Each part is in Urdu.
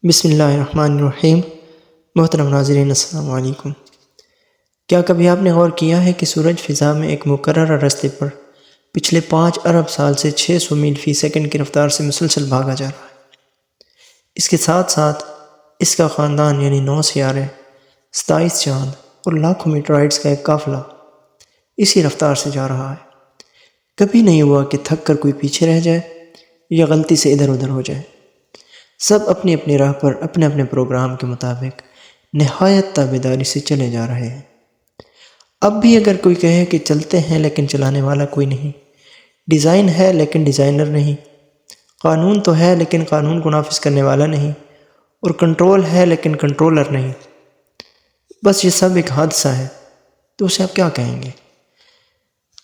بسم اللہ الرحمن الرحیم۔ محترم ناظرین السلام علیکم۔ کیا کبھی آپ نے غور کیا ہے کہ سورج فضا میں ایک مقررہ راستے پر پچھلے 5 ارب سال سے 600 میل فی سیکنڈ کی رفتار سے مسلسل بھاگا جا رہا ہے؟ اس کے ساتھ ساتھ اس کا خاندان یعنی 9 سیارے، 27 چاند اور لاکھوں میٹرائٹس کا ایک قافلہ اسی رفتار سے جا رہا ہے۔ کبھی نہیں ہوا کہ تھک کر کوئی پیچھے رہ جائے یا غلطی سے ادھر ادھر ہو جائے۔ سب اپنی اپنی راہ پر اپنے اپنے پروگرام کے مطابق نہایت تابعداری سے چلے جا رہے ہیں۔ اب بھی اگر کوئی کہے کہ چلتے ہیں لیکن چلانے والا کوئی نہیں، ڈیزائن ہے لیکن ڈیزائنر نہیں، قانون تو ہے لیکن قانون کو نافذ کرنے والا نہیں، اور کنٹرول ہے لیکن کنٹرولر نہیں، بس یہ سب ایک حادثہ ہے، تو اسے آپ کیا کہیں گے؟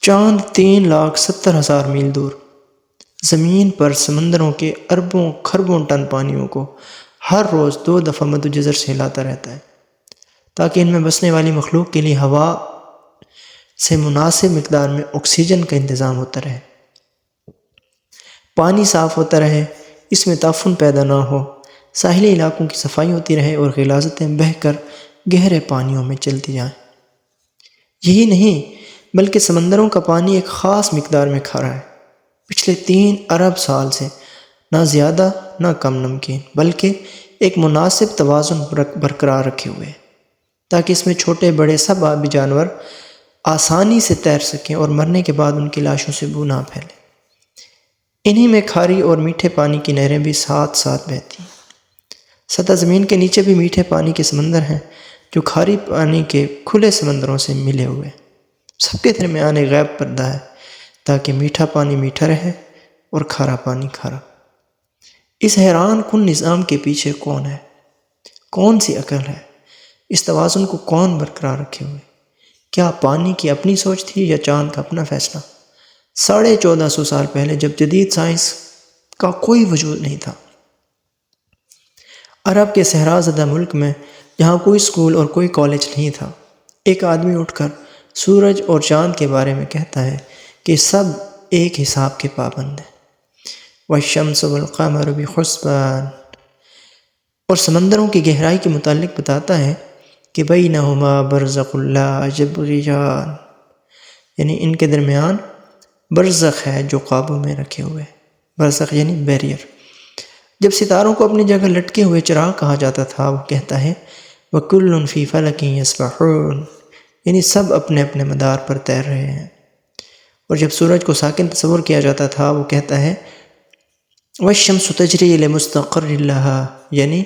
چاند 3,70,000 میل دور، زمین پر سمندروں کے اربوں خربوں ٹن پانیوں کو ہر روز 2 دفعہ مد و جزر سے ہلاتا رہتا ہے تاکہ ان میں بسنے والی مخلوق کے لیے ہوا سے مناسب مقدار میں آکسیجن کا انتظام ہوتا رہے، پانی صاف ہوتا رہے، اس میں تعفن پیدا نہ ہو، ساحلی علاقوں کی صفائی ہوتی رہے اور غلاظتیں بہہ کر گہرے پانیوں میں چلتی جائیں۔ یہی نہیں بلکہ سمندروں کا پانی ایک خاص مقدار میں کھارا ہے، پچھلے 3 ارب سال سے نہ زیادہ نہ کم نمکین، بلکہ ایک مناسب توازن برقرار رکھے ہوئے تاکہ اس میں چھوٹے بڑے سب آبی جانور آسانی سے تیر سکیں اور مرنے کے بعد ان کی لاشوں سے بو نہ پھیلے۔ انہی میں کھاری اور میٹھے پانی کی نہریں بھی ساتھ ساتھ بہتی ہیں۔ سطح زمین کے نیچے بھی میٹھے پانی کے سمندر ہیں جو کھاری پانی کے کھلے سمندروں سے ملے ہوئے، سب کے درمیان ایک غیب پردہ ہے تاکہ میٹھا پانی میٹھا رہے اور کھارا پانی کھارا۔ اس حیران کن نظام کے پیچھے کون ہے؟ کون سی عقل ہے؟ اس توازن کو کون برقرار رکھے ہوئے؟ کیا پانی کی اپنی سوچ تھی یا چاند کا اپنا فیصلہ؟ 1450 سال پہلے جب جدید سائنس کا کوئی وجود نہیں تھا، عرب کے صحرا زدہ ملک میں جہاں کوئی اسکول اور کوئی کالج نہیں تھا، ایک آدمی اٹھ کر سورج اور چاند کے بارے میں کہتا ہے کہ سب ایک حساب کے پابند ہیں، وَالشَّمْسُ وَالْقَمَرُ بِحُسْبَانٍ، اور سمندروں کی گہرائی کے متعلق بتاتا ہے کہ بَيْنَهُمَا بَرْزَخٌ لَا يَبْغِيَانِ، یعنی ان کے درمیان برزخ ہے جو قابو میں رکھے ہوئے، برزخ یعنی بیریئر۔ جب ستاروں کو اپنی جگہ لٹکے ہوئے چراغ کہا جاتا تھا، وہ کہتا ہے وَكُلٌّ فِي فَلَكٍ يَسْبَحُونَ، یعنی سب اپنے اپنے مدار پر تیر رہے ہیں۔ اور جب سورج کو ساکن تصور کیا جاتا تھا، وہ کہتا ہے وَالشَّمْسُ تَجْرِي لِمُسْتَقَرٍّ لَهَا، یعنی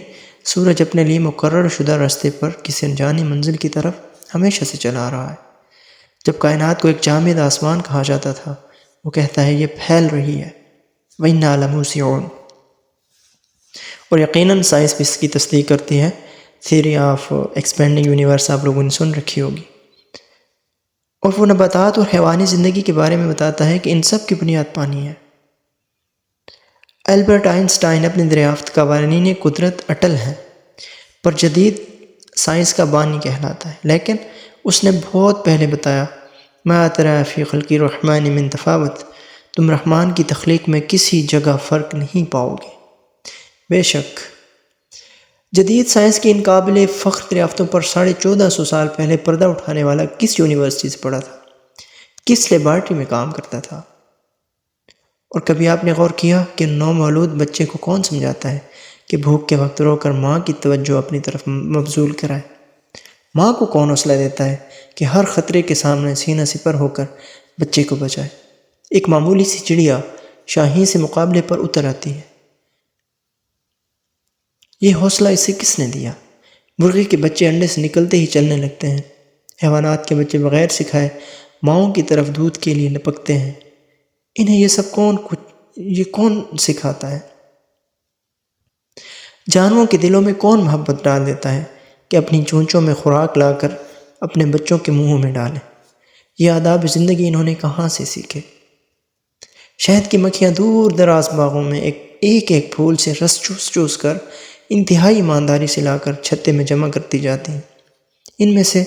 سورج اپنے لیے مقرر شدہ راستے پر کسی انجانی منزل کی طرف ہمیشہ سے چلا آ رہا ہے۔ جب کائنات کو ایک جامد آسمان کہا جاتا تھا، وہ کہتا ہے یہ پھیل رہی ہے، وَإِنَّا لَمُوسِعُونَ، اور یقیناً سائنس بھی اس کی تصدیق کرتی ہے۔ تھیوری آف ایکسپینڈنگ یونیورس آپ لوگوں نے سن رکھی ہوگی، اور وہ نباتات اور حیوانی زندگی کے بارے میں بتاتا ہے کہ ان سب کی بنیاد پانی ہے۔ البرٹ آئنسٹائن اپنی دریافت قوانین قدرت اٹل ہیں پر جدید سائنس کا بانی کہلاتا ہے، لیکن اس نے بہت پہلے بتایا ما تری فی خلق الرحمن من تفاوت، تم رحمان کی تخلیق میں کسی جگہ فرق نہیں پاؤ گے۔ بے شک جدید سائنس کی ان قابل فخر دریافتوں پر 1450 سال پہلے پردہ اٹھانے والا کس یونیورسٹی سے پڑھا تھا، کس لیبارٹری میں کام کرتا تھا؟ اور کبھی آپ نے غور کیا کہ نومولود بچے کو کون سمجھاتا ہے کہ بھوک کے وقت رو کر ماں کی توجہ اپنی طرف مبذول کرائے؟ ماں کو کون حوصلہ دیتا ہے کہ ہر خطرے کے سامنے سینہ سپر ہو کر بچے کو بچائے؟ ایک معمولی سی چڑیا شاہین سے مقابلے پر اتر آتی ہے، یہ حوصلہ اسے کس نے دیا؟ مرغی کے بچے انڈے سے نکلتے ہی چلنے لگتے ہیں، حیوانات کے بچے بغیر سکھائے ماؤں کی طرف دودھ کے لیے لپکتے ہیں، انہیں یہ سب کون سکھاتا ہے؟ جانوروں کے دلوں میں کون محبت ڈال دیتا ہے کہ اپنی چونچوں میں خوراک لا کر اپنے بچوں کے منہوں میں ڈالیں؟ یہ آداب زندگی انہوں نے کہاں سے سیکھے؟ شہد کی مکھیاں دور دراز باغوں میں ایک ایک پھول سے رس چوس چوس کر انتہائی ایمانداری سے لا کر چھتے میں جمع کرتی جاتی ہیں۔ ان میں سے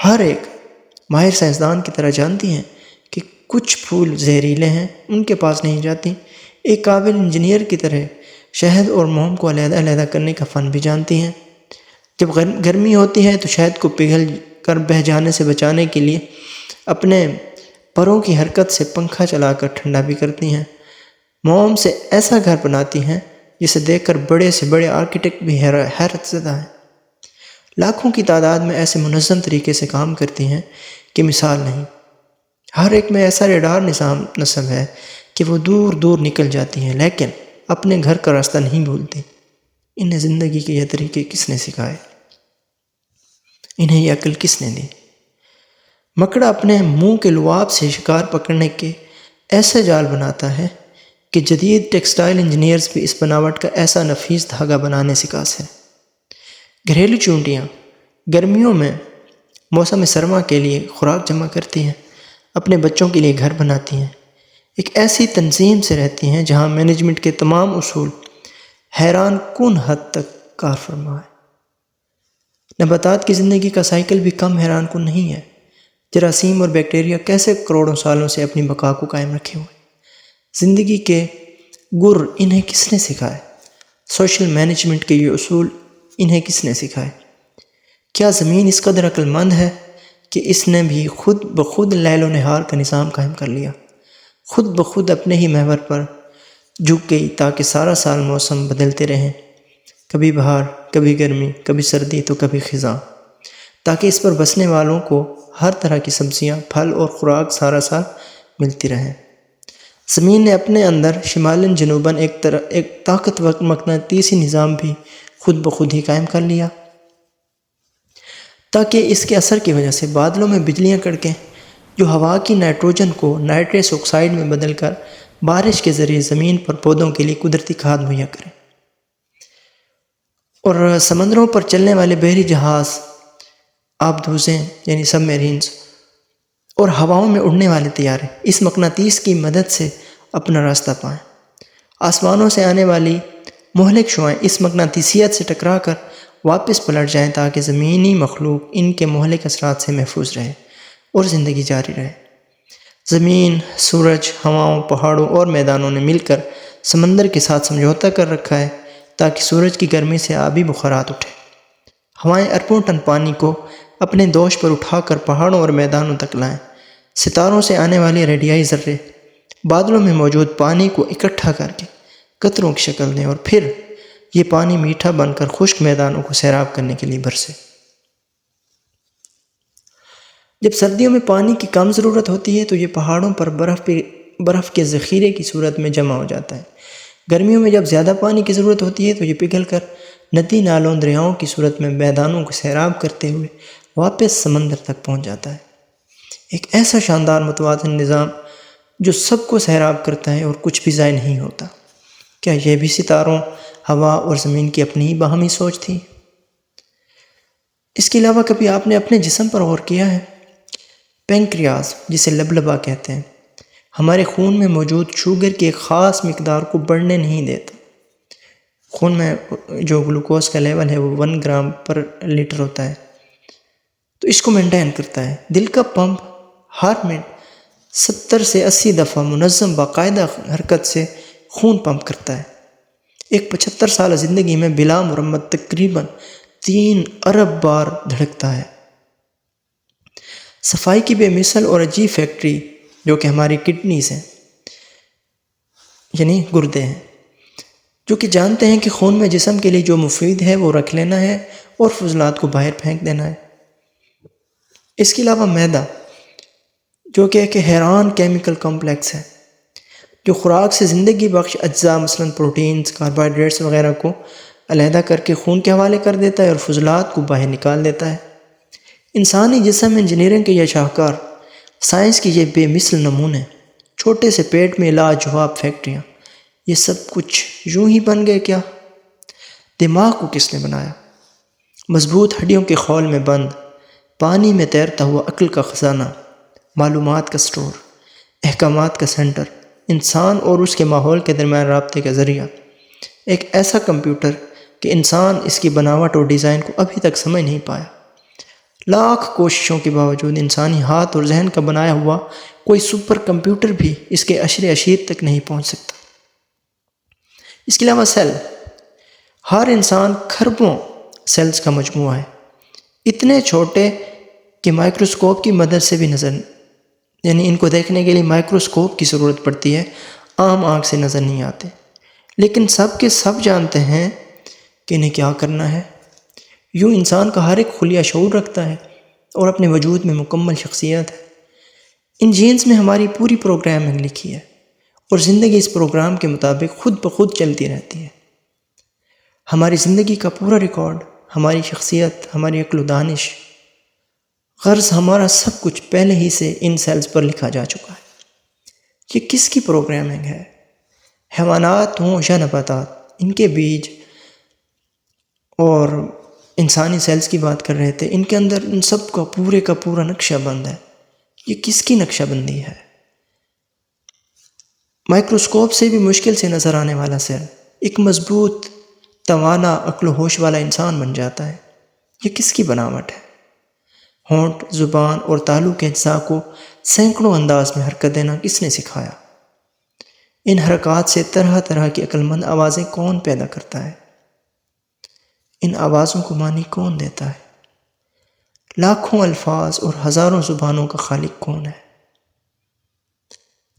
ہر ایک ماہر سائنسدان کی طرح جانتی ہیں کہ کچھ پھول زہریلے ہیں، ان کے پاس نہیں جاتی۔ ایک قابل انجینئر کی طرح شہد اور موم کو علیحدہ علیحدہ کرنے کا فن بھی جانتی ہیں۔ جب گرمی ہوتی ہے تو شہد کو پگھل کر بہہ جانے سے بچانے کے لیے اپنے پروں کی حرکت سے پنکھا چلا کر ٹھنڈا بھی کرتی ہیں۔ موم سے ایسا گھر بناتی ہیں جسے دیکھ کر بڑے سے بڑے آرکیٹیکٹ بھی حیرت زدہ ہیں۔ لاکھوں کی تعداد میں ایسے منظم طریقے سے کام کرتی ہیں کہ مثال نہیں۔ ہر ایک میں ایسا ریڈار نظام نصب ہے کہ وہ دور دور نکل جاتی ہیں، لیکن اپنے گھر کا راستہ نہیں بھولتی۔ انہیں زندگی کے یہ طریقے کس نے سکھائے؟ انہیں یہ عقل کس نے دی؟ مکڑا اپنے منہ کے لعاب سے شکار پکڑنے کے ایسے جال بناتا ہے کہ جدید ٹیکسٹائل انجینئرز بھی اس بناوٹ کا ایسا نفیس دھاگا بنانے سے قاصر ہیں۔ گھریلو چونٹیاں گرمیوں میں موسم سرما کے لیے خوراک جمع کرتی ہیں، اپنے بچوں کے لیے گھر بناتی ہیں، ایک ایسی تنظیم سے رہتی ہیں جہاں مینجمنٹ کے تمام اصول حیران کن حد تک کار فرما ہے۔ نباتات کی زندگی کا سائیکل بھی کم حیران کن نہیں ہے۔ جراثیم اور بیکٹیریا کیسے کروڑوں سالوں سے اپنی بقا کو قائم رکھے ہوئے۔ زندگی کے گر انہیں کس نے سکھائے؟ سوشل مینجمنٹ کے یہ اصول انہیں کس نے سکھائے؟ کیا زمین اس قدر عقل مند ہے کہ اس نے بھی خود بخود لیل و نہار کا نظام قائم کر لیا، خود بخود اپنے ہی محور پر جھک گئی تاکہ سارا سال موسم بدلتے رہیں، کبھی بہار، کبھی گرمی، کبھی سردی تو کبھی خزاں، تاکہ اس پر بسنے والوں کو ہر طرح کی سبزیاں، پھل اور خوراک سارا سال ملتی رہیں۔ زمین نے اپنے اندر شمالاً جنوباً ایک طاقتور مقناطیسی نظام بھی خود بخود ہی قائم کر لیا، تاکہ اس کے اثر کی وجہ سے بادلوں میں بجلیاں کڑکیں جو ہوا کی نائٹروجن کو نائٹرس آکسائڈ میں بدل کر بارش کے ذریعے زمین پر پودوں کے لیے قدرتی کھاد مہیا کریں۔ اور سمندروں پر چلنے والے بحری جہاز، آبدوزیں یعنی سب میرینز، اور ہواؤں میں اڑنے والے طیارے اس مقناطیس کی مدد سے اپنا راستہ پائیں۔ آسمانوں سے آنے والی مہلک شعاعیں اس مقناطیسیت سے ٹکرا کر واپس پلٹ جائیں تاکہ زمینی مخلوق ان کے مہلک اثرات سے محفوظ رہے اور زندگی جاری رہے۔ زمین، سورج، ہواؤں، پہاڑوں اور میدانوں نے مل کر سمندر کے ساتھ سمجھوتا کر رکھا ہے تاکہ سورج کی گرمی سے آبی بخارات اٹھے۔ ہوائیں اربوں ٹن پانی کو اپنے دوش پر اٹھا کر پہاڑوں اور میدانوں تک لائیں۔ ستاروں سے آنے والی ریڈیائی ذرے بادلوں میں موجود پانی کو اکٹھا کر کے قطروں کی شکل دیں اور پھر یہ پانی میٹھا بن کر خشک میدانوں کو سیراب کرنے کے لیے برسے۔ جب سردیوں میں پانی کی کم ضرورت ہوتی ہے تو یہ پہاڑوں پر برف کے ذخیرے کی صورت میں جمع ہو جاتا ہے۔ گرمیوں میں جب زیادہ پانی کی ضرورت ہوتی ہے تو یہ پگھل کر ندی، نالوں، دریاؤں کی صورت میں میدانوں کو سیراب کرتے ہوئے واپس سمندر تک پہنچ جاتا ہے۔ ایک ایسا شاندار متوازن نظام جو سب کو سیراب کرتا ہے اور کچھ بھی ضائع نہیں ہوتا۔ کیا یہ بھی ستاروں، ہوا اور زمین کی اپنی ہی باہمی سوچ تھی؟ اس کے علاوہ کبھی آپ نے اپنے جسم پر غور کیا ہے؟ پینکریاز، جسے لبلبا کہتے ہیں، ہمارے خون میں موجود شوگر کی ایک خاص مقدار کو بڑھنے نہیں دیتا۔ خون میں جو گلوکوز کا لیول ہے وہ 1 گرام پر لیٹر ہوتا ہے، تو اس کو مینٹین کرتا ہے۔ دل کا پمپ ہر منٹ 70 سے 80 دفعہ منظم باقاعدہ حرکت سے خون پمپ کرتا ہے۔ ایک 75 سالہ زندگی میں بلا مرمت تقریباً 3 ارب بار دھڑکتا ہے۔ صفائی کی بے مثل اور عجیب فیکٹری جو کہ ہماری کڈنیز ہیں یعنی گردے ہیں، جو کہ جانتے ہیں کہ خون میں جسم کے لیے جو مفید ہے وہ رکھ لینا ہے اور فضلات کو باہر پھینک دینا ہے۔ اس کے علاوہ معدہ جو کہ ایک حیران کیمیکل کمپلیکس ہے جو خوراک سے زندگی بخش اجزاء مثلاً پروٹینز، کاربوہائیڈریٹس وغیرہ کو علیحدہ کر کے خون کے حوالے کر دیتا ہے اور فضلات کو باہر نکال دیتا ہے۔ انسانی جسم، انجینئرنگ کے یہ شاہکار، سائنس کی یہ بے مثل نمونے، چھوٹے سے پیٹ میں لاجواب فیکٹریاں، یہ سب کچھ یوں ہی بن گئے کیا؟ دماغ کو کس نے بنایا؟ مضبوط ہڈیوں کے خول میں بند، پانی میں تیرتا ہوا عقل کا خزانہ، معلومات کا سٹور، احکامات کا سینٹر، انسان اور اس کے ماحول کے درمیان رابطے کا ذریعہ، ایک ایسا کمپیوٹر کہ انسان اس کی بناوٹ اور ڈیزائن کو ابھی تک سمجھ نہیں پایا۔ لاکھ کوششوں کے باوجود انسانی ہاتھ اور ذہن کا بنایا ہوا کوئی سپر کمپیوٹر بھی اس کے عشر عشیر تک نہیں پہنچ سکتا۔ اس کے علاوہ سیل، ہر انسان کھربوں سیلز کا مجموعہ ہے، اتنے چھوٹے کہ مائکروسکوپ کی مدد سے بھی نظر، یعنی ان کو دیکھنے کے لیے مائکروسکوپ کی ضرورت پڑتی ہے، عام آنکھ سے نظر نہیں آتے، لیکن سب کے سب جانتے ہیں کہ انہیں کیا کرنا ہے۔ یوں انسان کا ہر ایک خلیہ شعور رکھتا ہے اور اپنے وجود میں مکمل شخصیت ہے۔ ان جینز میں ہماری پوری پروگرامنگ لکھی ہے اور زندگی اس پروگرام کے مطابق خود بخود چلتی رہتی ہے۔ ہماری زندگی کا پورا ریکارڈ، ہماری شخصیت، ہماری عقل و دانش، غرض ہمارا سب کچھ پہلے ہی سے ان سیلز پر لکھا جا چکا ہے۔ یہ کس کی پروگرامنگ ہے؟ حیوانات ہوں یا نباتات، ان کے بیج اور انسانی سیلز کی بات کر رہے تھے، ان کے اندر ان سب کا پورا نقشہ بند ہے۔ یہ کس کی نقشہ بندی ہے؟ مائکروسکوپ سے بھی مشکل سے نظر آنے والا سیل ایک مضبوط، توانا، عقل و ہوش والا انسان بن جاتا ہے۔ یہ کس کی بناوٹ ہے؟ ہونٹ، زبان اور تالو کے اجزاء کو سینکڑوں انداز میں حرکت دینا کس نے سکھایا؟ ان حرکات سے طرح طرح کی عقل مند آوازیں کون پیدا کرتا ہے؟ ان آوازوں کو معنی کون دیتا ہے؟ لاکھوں الفاظ اور ہزاروں زبانوں کا خالق کون ہے؟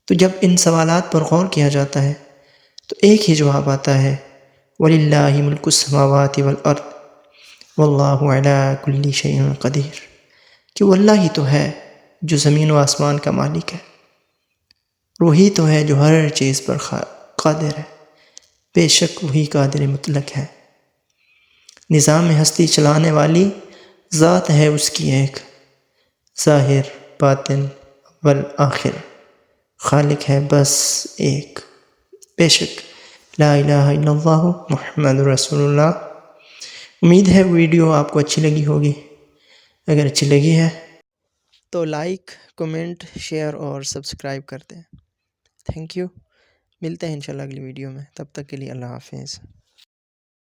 تو جب ان سوالات پر غور کیا جاتا ہے تو ایک ہی جواب آتا ہے، وَلِلَّهِ مُلْكُ السَّمَاوَاتِ وَالْأَرْضِ وَاللَّهُ عَلَىٰ كُلِّ شَيْءٍ قَدِيرٌ، کہ وہ اللہ ہی تو ہے جو زمین و آسمان کا مالک ہے، وہی تو ہے جو ہر چیز پر قادر ہے، بے شک وہی قادر مطلق ہے۔ نظام ہستی چلانے والی ذات ہے اس کی ایک، ظاہر، باطن، اول آخر، خالق ہے بس ایک، بے شک لا الہ الا اللہ محمد رسول اللہ۔ امید ہے ویڈیو آپ کو اچھی لگی ہوگی، اگر اچھی لگی ہے تو لائک، کمنٹ، شیئر اور سبسکرائب کر دیں۔ تھینک یو، ملتے ہیں انشاءاللہ اگلی ویڈیو میں، تب تک کے لیے اللہ حافظ۔